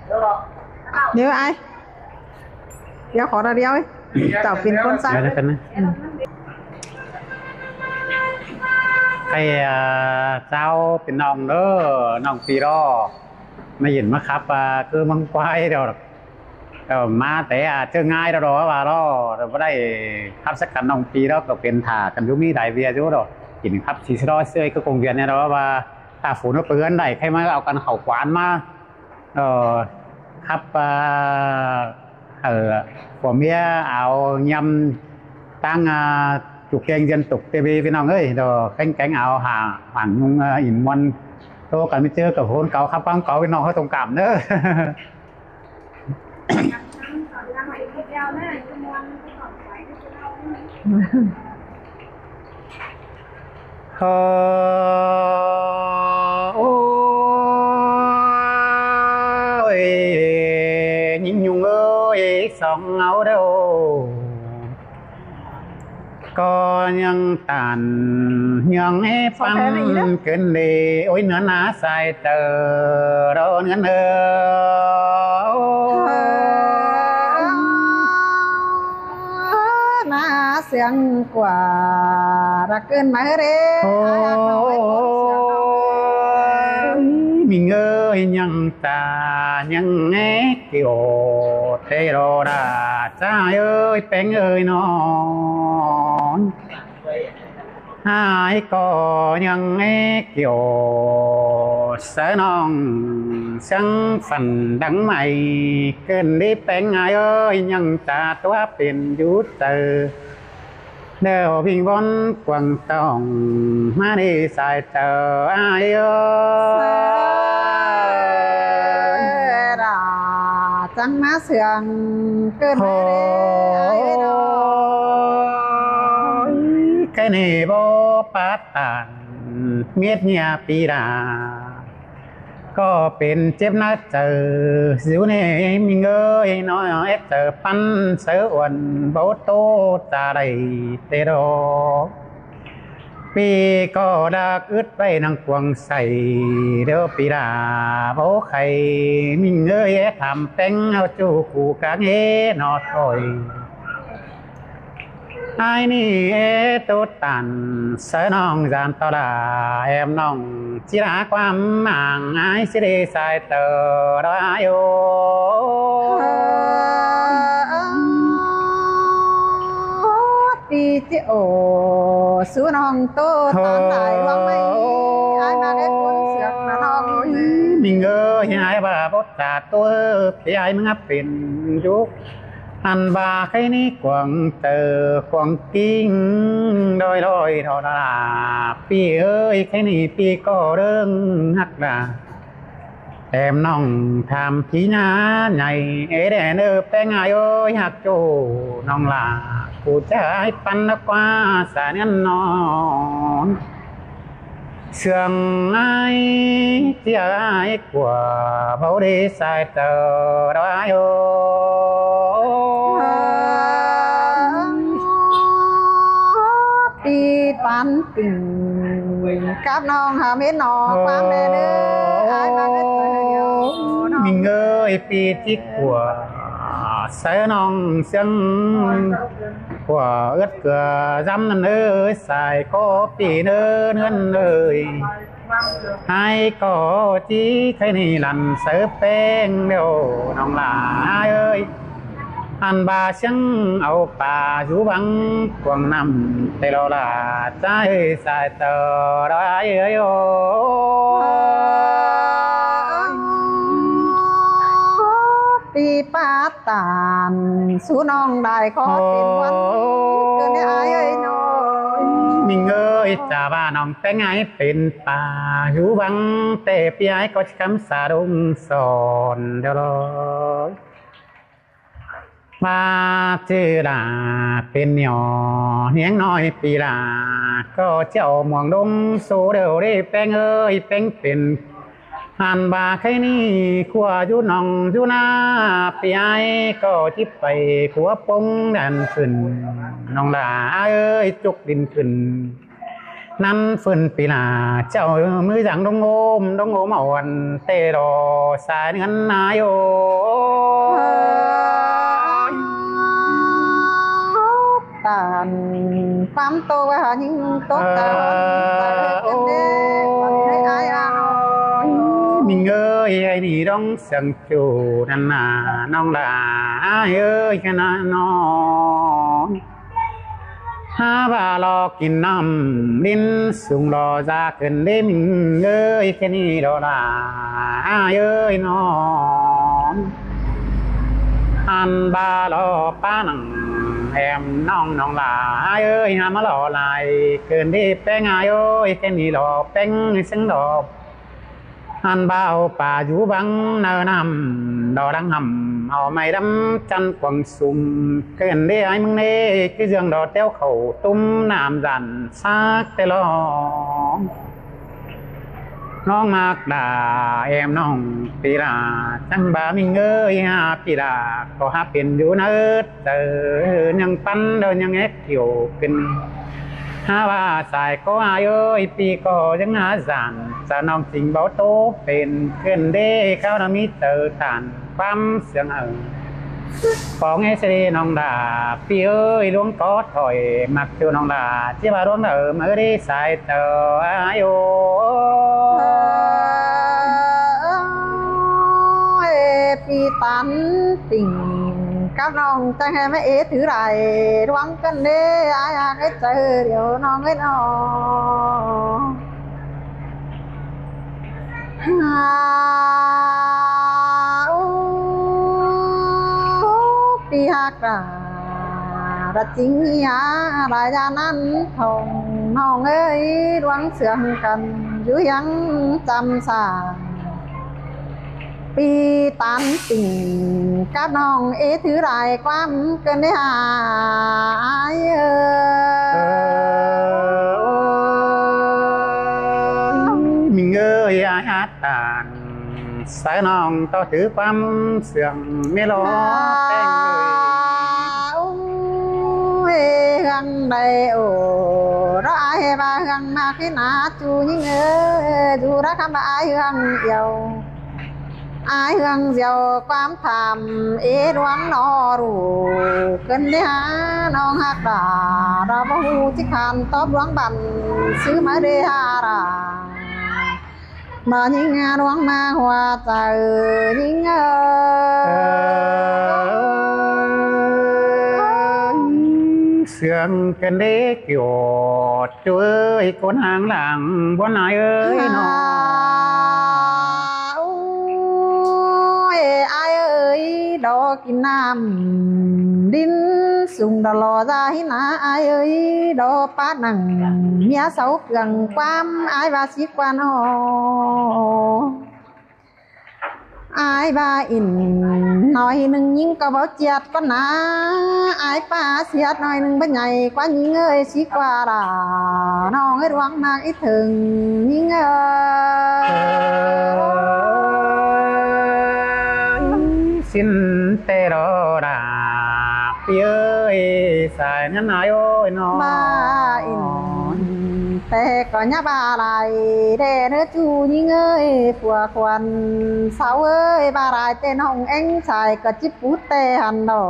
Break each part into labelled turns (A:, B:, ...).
A: เดี๋ยวไอ้เดี๋ยวขอตัวเดียวเจ้าเป็นคนสั่ง
B: แล้วกันนะใครเจ้าเป็นน้องเด้อน้องปีรอไม่เห็นมาครับคือมังควายเดี๋ยวมาแต่เจอง่ายแล้วว่ารอแต่บ่ได้ครับสักกันน้องปีแล้วก็เป็นท่ากันอยู่มีได้เวียอยู่ดอกกินครับสิรอเสื้อก็คงเวียนเนี่ยว่าถ้าฝนเปื้อนได้ใครมาเอากันเข้าขวานมาครับผัวเมียเอายำตั้งจุกแกงเย็นตุกเตบีพี่น้องเอ้ยดอกแกงเอาห่างยุงอิ่มมันโตกันไม่เจอกับโหนเก่าครับฟังเก่าพี่น้องเขาตรงกลับเด้อโอ้ยยิ่งยุงเอ้ยสองเอาเด้อก็ยังตันยังให้ฟังเกินดีโอ้ยเนื้อหนาใส่เตอรอเนื้อ
A: น่าเสียงกว่ารักเกินไหมเร่
B: มีเงยยังตายังแงเกี่ยวเทโรดาจ้าเอ้ยแป้งเอ้ยนอนหายก็ยังแงเกี่ยวเสน้องเสียงฝันดังใหม่เกินได้แป้งเอ้ยยังตาตัวเป็นยุตเตอเดี๋ยวพิงบอนกวางต้องมาดีสายเจออาย
A: จังมาเสียงเกินไป
B: แค่นี้บ่ปาตานเมียดเนียปีดาก็เป็นเจ็บนะเจอสิวนี่มีเงยน้อยเจอปันเสืออ้วนบ่โตตาได้เตโรปีก็ดักอึดไปนังกวงใส่เด้อปีดาบ่ใครมีเงยทำแต่งเอาจูกูกะเงนอถอยไอ้นี่ตุตันเสน้องจานตลาแอมน้องจิราความมั่งไอ้สิได้สายเตอรายโอ
A: ปีจิโอสู้น้องโตตอนไหนว่าไม่ไอ้มาได้คนเสียงนะน้อง
B: มีเงยไอ้บ่าบ่ตาตัวพี่ไอ้มึงเป็นยุกอันบาใครนี่กวางเตอกวางกิ้งดอยทอดาพี่เอ้ยใครนี่พี่ก็เรื่องฮักดาแต้มน้องทำพี่นาใหญ่แดนแป้งเอ้ยฮักโจน้องลาผู้ใจปันกว่าสานันนอนเสื่องไอ้ที่ไอ้กว่าเบาดีสายเตอรายโอ
A: ปีปันปิ่งกับน้องหาเม็ดนอความแน่เด้อไอ้มาได้ตัวเดียว
B: มีเงยปีที่กว่าเสน้องเสียงกว่าเอิดเกลือจำนั่นเอ้ยใส่ก็ปีเนื้อเอ้ยให้ก็จีใครนี่ลันเสือแป้งเดียวน้องหลาเอ้ยอันบาเสียงเอาป่าอยู่บังกวางน้ำแต่เราละใจสายเตอรายเอ้ยโอ
A: ปีป้าตานสู้น้องได้ขอเป็นวันเกินได้อายเอ้ยน้อย
B: มีเงยจ่าบ้าน้องแต่งไงเป็นป่าอยู่บังแต่พี่ไอ้ก็คำสาดงสอนเดี๋ยวรอมาเจอดาเป็นหยอเฮียงน้อยปีลาก็เจ้าหม่วงดงสู้เดี๋ยวได้แป้งเอ้ยแป้งเป็นหันบาใครนี่ขัวอยู่น้องอยู่หน้าปีไอ้ก็จิบไปขัวปงดันขึ้นน้องลาเอ้ยจุกดินขึ้น นั้นฝืนปีหน้าเจ้ามือจังดงโอมอ่อนเตรอสายเงินนายโอ
A: ตานความโตไว้หายิ่งโตตากันเด้วันให้อายอาน้อย
B: มิงเอ้ยไอ้นี่ต้องเสียงจูนั่นน่ะน้องลาเอ้ยแค่นั้นน้องหาบารอกินน้ำดินสูงรอจะเกินได้มิงเอ้ยแค่นี้ดอลาเอ้ยน้องอันบารอป้านังแอมน้องลาเอ้ยหามารอลายเกินได้แป้งเอ้ยแค่นี้รอแป้งเสียงดอกอันบ่าวป่าอยู่บังเนินนำดอดังหำเอาไม้ดำจันกวางสุ่มเกินได้ไอ้มึงเน่คือเรื่องดอเต้วเข่าตุ้มน้ำจันซักแต่ลองน้องมากด่าแอมน้องปีลาจังบ่ามิงเอ้ยหาปีลาก็หาเป็นอยู่เนิดเจอยังปั้นเดินยังเอ็ดเกี่ยวเป็นหาว่าสายก็อายเอ้ยปีก็ยังหาสันจะน้องจริงเบาโตเป็นเกินเด้เข้านามิเตอร์ทานความเสียงปองให้เสดน้องดาปีเอ้ยล้วงกอดถอยมักเจอน้องดาที่ว่าล้วงเมื่อได้สายเตออายโอ
A: ปีตันติ่งกับน้องจังให้แม่ถือไรรวงกันเด้อายอยากให้เจอเดี๋ยวน้องให้น้องปีหักระจริงยารายานั้นทองน้องเอ้ยรวงเสืองกันอยู่ยังจำสาปีตันติ่งกับน้องถือรายความเกินได้หาย
B: มิงเอ้ยอาตานสายน้องต่อถือความเสื่องไม่รอแป้ง
A: เลยหังใดโอ้ร้ายบาหังมาขึ้นหน้าจูยิ่งจูรักคำบาหังเดียวอายเฮืองเสียวความทำดวงนอรูเกินได้หาน้องหักดาเราบ่ฮู้ที่คันตอบดวงบันซื้อมาได้หารามายิ่งดวงมาหัวใจยิ่ง
B: เสียงกันเด็กหยดช่วยคนห่างหลังบ่นายเอ้ยน้อง
A: อายเอ้ยดอกกินน้ำดินสูงดอลอใจนะอายเอ้ยดอกป้านังเมียเสาเกลืองความอายว่าสิกว่าน้ออายบาอินหน่อยหนึ่งยิ่งก็บ่เจียดก็นะอายป้าเสียดหน่อยหนึ่งบ่ใหญ่กว่ายิ่งเอ้ยสิกว่าล่ะน้องเอ้ยหวังมากอีถึงยิ่ง
B: สิ้นเตรอดาปีเอ้ยสายนั้นนายโอ้ยน้อง
A: บาอินแต่ก็ยะบาลายเด้เนื้อจูยิ่งเอ้ยผัวควันสาวเอ้ยบาลายเต้นห้องเอ็งชายก็จิบปุดเตหันดอ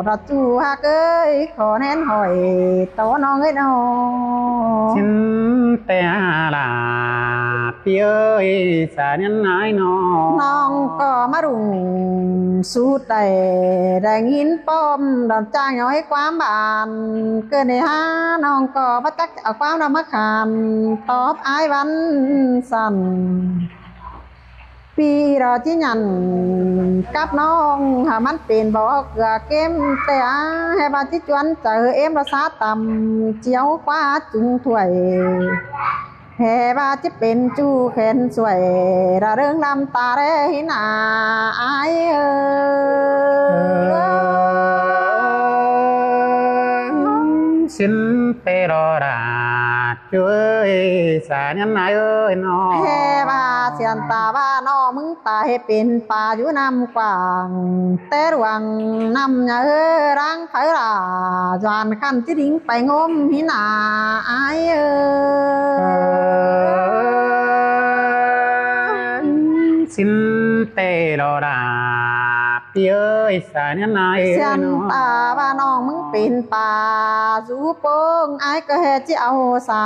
A: รัจูฮักเอ้ยขอแน่นหอยโตน้องเอ้ยน้อง
B: สิ้นเตลาปีเอ้ยสายนั้นนายน้อง
A: น้องก็มารุงสูดได้ยินป้อมดอนจ้างย้อยความบานเกินในห้าน้องก็มาจักเอาความรำมาขามตอบอายวันสั่นปีรอที่ยันกับน้องหามันเป็นบอกเกลือเก็มแต่ให้บาที่จวนเจอเอ็มรสาต่ำเจียวกว่าจุงถ้วยแห่บาที่เป็นจูแขนสวยระเรื่องลำตาเรหินาอาย
B: สิ้นเตรอดาจ เอ้ยสายันนายเอ้ยน้อ
A: แฮ่ว่าเสียนตาว่าน้อมึงตายให้เป็นป่าอยู่น้ำกว้างแต่หลวงน้ำอย่ารังไผล่ะจวนคันที่ดิ้งไปงมหินาอาย
B: สินเตโลดาพี่เอ้ยสายันนาย
A: เสียนตาว่าน้องมึงเป็นป่าจูโป้งอายก็เฮ็ดจิเอาสา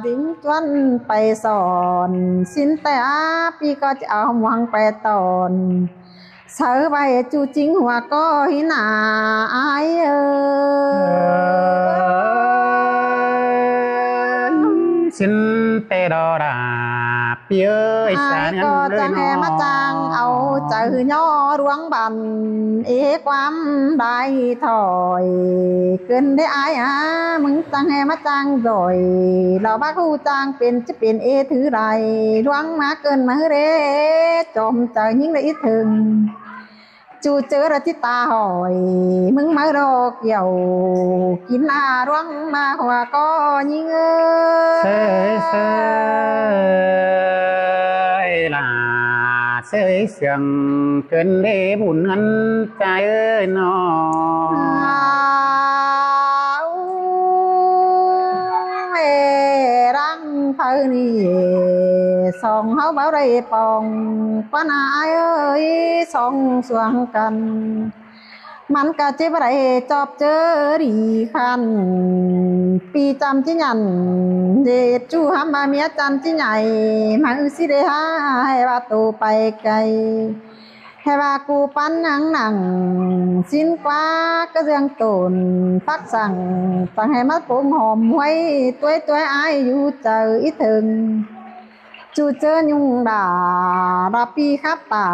A: ดิ้งจวนไปสอนสินแต่พี่ก็จะเอาหวังไปตอนเสือไปจูจริงหัวก็หินาอาย
B: สินเตโลดาพี่เอ้ยสายัน
A: ก็จะแห่มาจางเอาเจอย่อรวงบันความได้ถอยเกินได้อายมึงจังแห่มาจางโดยเราบ้าคู่จางเป็นจะเป็นถือไรรวงมาเกินมาเรจมเจอยิ่งได้ถึงจูเจอระที่ตาหอยมึงมารอเกี่ยวกินรวงมาหัวก็ยิ่ง
B: เสยล่ะเสยเสียงเกินได้บุญอันใจเอ้ยน้อ
A: รังเพิ่นนี่ส่องเฮาบ่ได้ปองปานายเอ้ยส่องสวงกันมันก็จิบ่ได้จอบเจอดีคันปีจำจิหยันเดจูหามาเมียจำจิใหญ่มาสิได้หาให้ว่าโตไปไกลให้ว่ากูปันหนังสินกว่าก็เรื่องตนพักสั่งต้องให้มาปรุงหอมไว้ตัวอายอยู่เจออีถึงจูเจอยุงด่ารับปีครับตา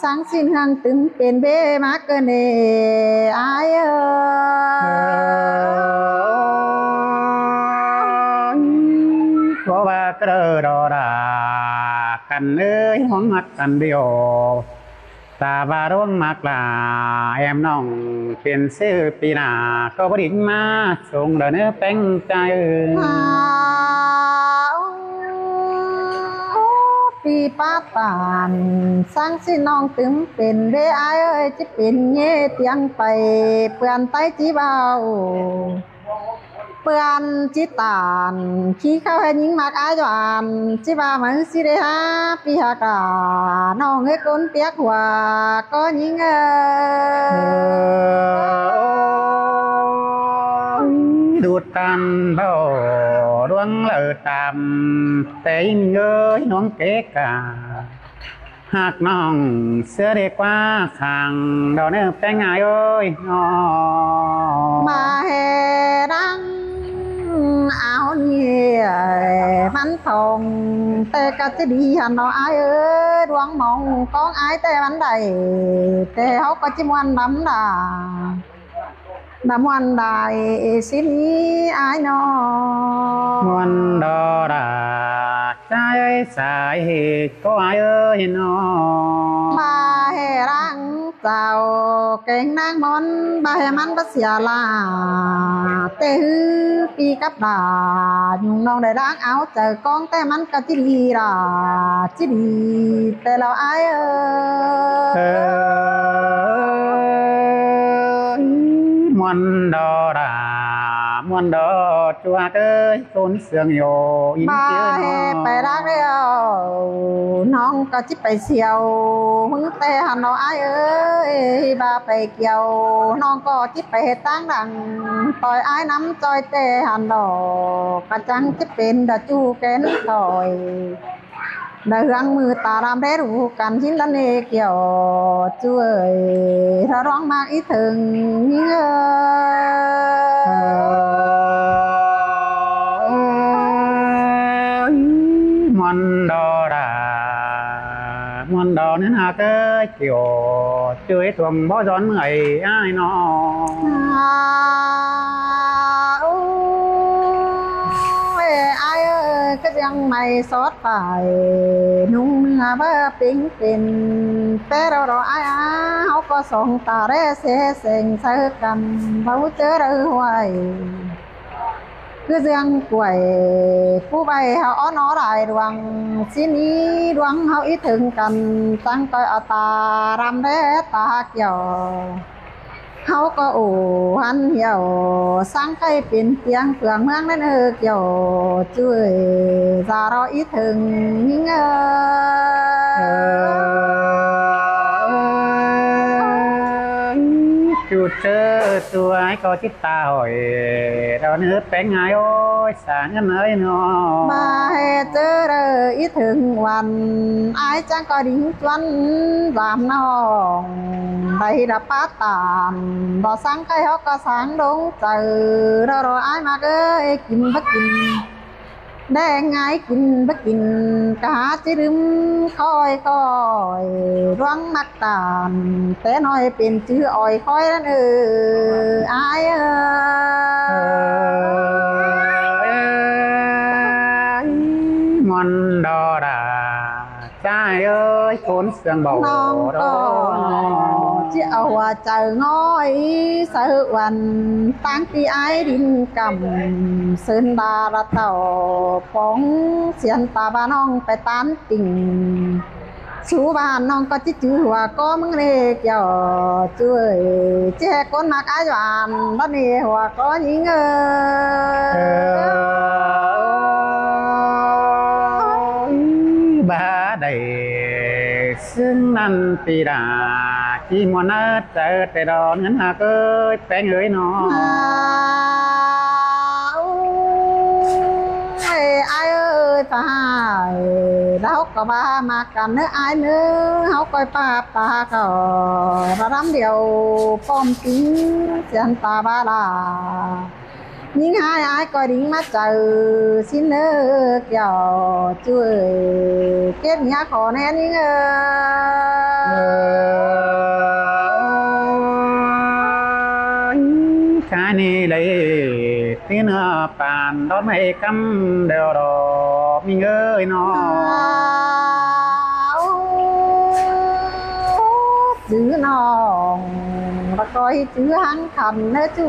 A: สร้างสิ้นหังตึงเป็นเบมาเกินอาย
B: เพราะว่ากระดอดากันเอ้ยห้องหัดกันเดียวตาบาร่วงมากลาแอมน้องเป็นซื้อปีหน้าก็บ่ดิ่งมาส่งเด้อเนื้อแป้งใจ
A: ปีป้าตานสร้างสิน้องตึมเป็นเด้อายเอ้ยจิเป็นเย่เตียงไปเปื้อนไตจีเบาเปื้อนจิตานขี้เข้าให้หญิงมากอายจวนจิบ่ามือสิได้หาปีหากาน้องเอ้ยคนเปียกหัวก็หญิง
B: ดูดกันเบาดวงเลิศตามแต่ยิ่งเอ้ยน้องเก๋กาหากน้องเสื้อเด็กกว่าข้างดอกเนื้อแป้งง่ายเอ้ยน้อ
A: มาเฮรังเอาเนี่ยมันทองแต่ก็จะดีหันเนาะอายเอ้ยดวงมองของอายแต่มันใดแต่เขาก็จิมวันน้ำด่าน้ำวันได้สินี้อายน้อ
B: มวันดอดาใจสายเหตุก็อายเอ้ยน้อ
A: มาเฮรังเจ้าเก่งนางมนบาให้มันบ่เสียลาเตฮือปีกับดายุงน้องได้รักเอาเจอกองแต่มันก็จิดีล่ะจิดีแต่เราอาย
B: มวนดอดามวนดอจัวเอ้ยคนเสียงโยอินเจียน้อ
A: ไปรักเดียวน้องก็จิไปเสียวมึงแต่หันเนาะอายเอ้ยบาไปเกี่ยวน้องก็จิไปเฮ็ดตั้งดังปล่อยอายน้ำจอยแต่หันดอกกระจังจิเป็นดาจูแกนถอยได้เฮืองมือตารามได้รู้กันชิ้นละเนเกี่ยวช่วยถ้าร้องมากอีถึง
B: มันดอดามวนดอนั้นหาเก้ยเกี่ยวช่วยทวงบ่ย้อนเมื่อยอ้ายน้อ
A: ก็ยังไม่สดไปนุ่งเนื้อเบอปิ้งเป็นแต่เราอายเขาก็ส่งตาเรเสเสงเสกันเขาเจอเราไว้ คือเรื่องป่วยผู้ใบเฮาอ้อนอได้ดวงสินี้ดวงเฮาอีถึงกันตั้งก้อยเอาตารำแลตาเกี่ยวเฮาก็โอ้หันเหี่ยวสร้างใครเป็นเพียงเฟืองเมืองนั้นเกี่ยวช่วยจารออีถึงเง
B: จุดเจอตัวไอ้ก็จิตตาหอยเราเนื้อแป้งไงโอ้ยสารกันเลยเนาะ
A: มาให้เจออีถึงวันไอ้จังก็ดิ่งจวนรามน้องได้รับปาตามบ่สังใครเฮาก็สังดงเจอรอไอ้มาเอ้ยกินบ่กินแดงไงกินบ่กินกะหาจิรึมคอยร้องมักตามแต่น้อยเป็นชื่ออ้อยคอยนั่นอ้าย
B: มอนดอดาจ้าเอ้ยคนเสียงเบา
A: น้องก็จะเอาว่าเจอง้อยเสือวันตั้งที่ไอ้ดินกำเสินดาละเต่าปองเสียนตาบ้านน้องไปตามติ่งชูบ้านน้องก็จิจือว่าก็มึงเล็กย่อช่วยแจกคนมากอาจารย์บ้านนี้ว่าก็ยิง
B: บาได้ซึ่งนั่นปีดาที่มวนาเจอแต่ดอนเงินหาเอ้ยแป้งเอ้ยเนาะ
A: ไอ้เอ้ยตายแล้วก็มากันเนื้อไอ้เนื้อเฮาก้อยป้าปาก็ระดำเดียวป้อมติ้งเสียนตาบาลายิ่งหายไอ้ก็ดิ่งมาเจอสิเนื้อเกี่ยวช่วยเก็บยาขอแน่นี่
B: ชานี่เลยที่เนื้อปานดอกไม้กำเดียวดอกมีเงยเนาะ
A: จื้อน้องแล้วก็จื้อหันขันเนื้อจู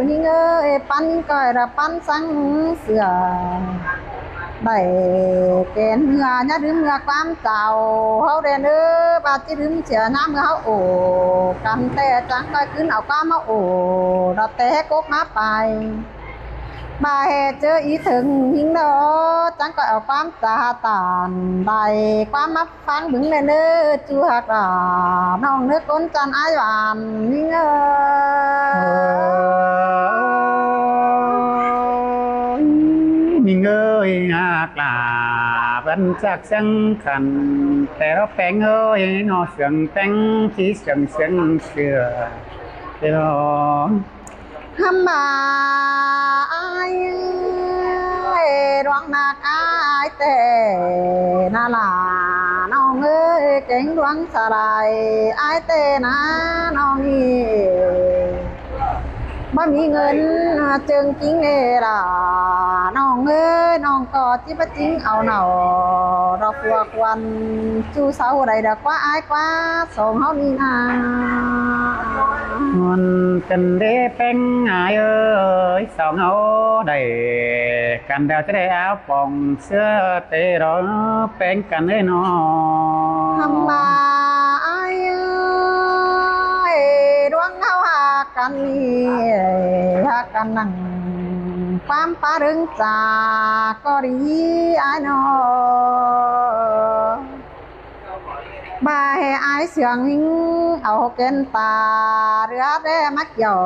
A: นี่เงยปั้นก้อยระปั้นสังเสือได้เกณฑ์เมื่อญาดื่มเมื่อความเจ้าเฮาเรนบาดจิดื่มเสียน้ำเมื่อเฮาโอ้กันแต่จังก้อยขึ้นเอาความมาโอ้ระแต่กกมาไปบาเจออีถึงหิงเด้อจังก็เอาความตาตานได้ความมักฟังบึงเนื้อจูหักน้องเนื้อก้นจันอ้ายหวานหิง
B: มีเงยหากลาบันจากเสียงขันแต่เราแป้งเอ้ยนอเสียงแป้งที่เสียงเชื่อเดี๋ยว
A: หำมาอ้ายดวงนักอ้ายแต่นาลาน้องเอ้ยเก่งดวงสลายอ้ายแต่นะน้องนี่บ่มีเงินจึงจริงล่ะน้องเอ้ยน้องก็จิบ่จริงเอาเนาดอกบัวควันจูเสาใดดอกว่าอ้ายกว่าสองเฮานี่นา
B: มันกันเด้แป้งอ้ายเอ้ยสองเฮาได้กันเดี๋ยวจะได้เอาป่องเสื้อเตรอแป้งกันเอ้ยเนาะ
A: ทำมาอ้ายดวงเฮาหากันนี่หากันนั่งความปารึงจาก็ดีอ้ายเนาะบาให้อ้ายเสียงเอาเกณฑ์ตาเรือแด้มักหยอ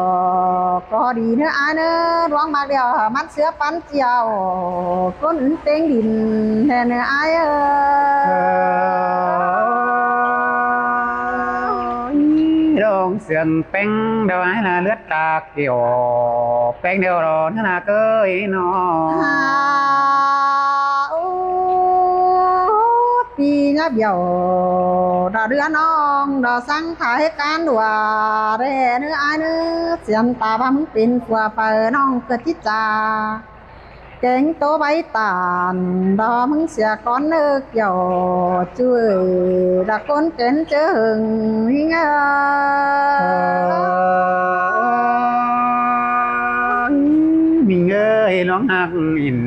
A: กก็ดีเนื้ออ้ายเนื้อดวงมากเดียวมันเสือปันเจียวคนอื่นเต็งดินแทนเนื้ออ้าย
B: ลงเสียงแป้งเดี๋ยวให้ละเลือดตาเกี่ยวแป้งเดี๋ยวรอหน้าเกยเนาะ
A: ปีนับเดี่ยวดาเรือน้องดาสังขายการดัวเรเนื้ออ้ายเนื้อเสียนตาบ้ามึงเป็นฝัวไปน้องเกิดทิจาเก่งโตใบตานดอมึงเสียก้อนเนื้อเกี่ยวช่วยดาคนเก่งเจอหึงเงา
B: มีเงย น้องฮักอิน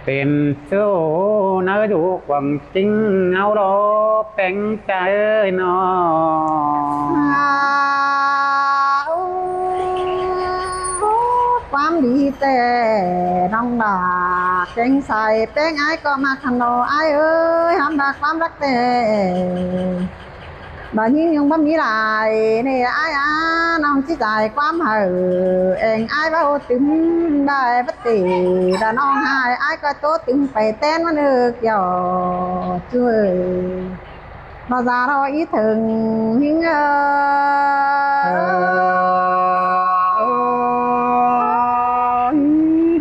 B: เป็นโซเนออยู่กว่างจริงเอารอแป้งใจเนา
A: ความดีแต่น้องดาเก่งใส่แป้งไอ้ก็มาขนอไอ้เอ้ยห้ามดาความรักแต่บายิ่งยังบ่มีหลายนี่ไอ้น้องสิจ่ายความเห่อเองไอ้เว้าตึงได้บ่ติดาน้องหายไอ้ก็โตตึงไปเต้นมานึกย่อช่วยมาซารออีถึงหิง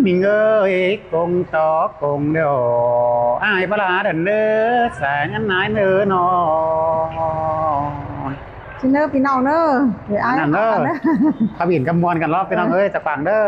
B: mình ơi cùng to cùng đều ai bá lá đần nơ xả nhắn nái nơ nó
A: ชิเนอร์พี่น้องเด้อเดี๋ยวอ้าย
B: นั่นเด้อขบินกำมวลกันรอบพี่น้องเอ้ยจากฝั่งเด้อ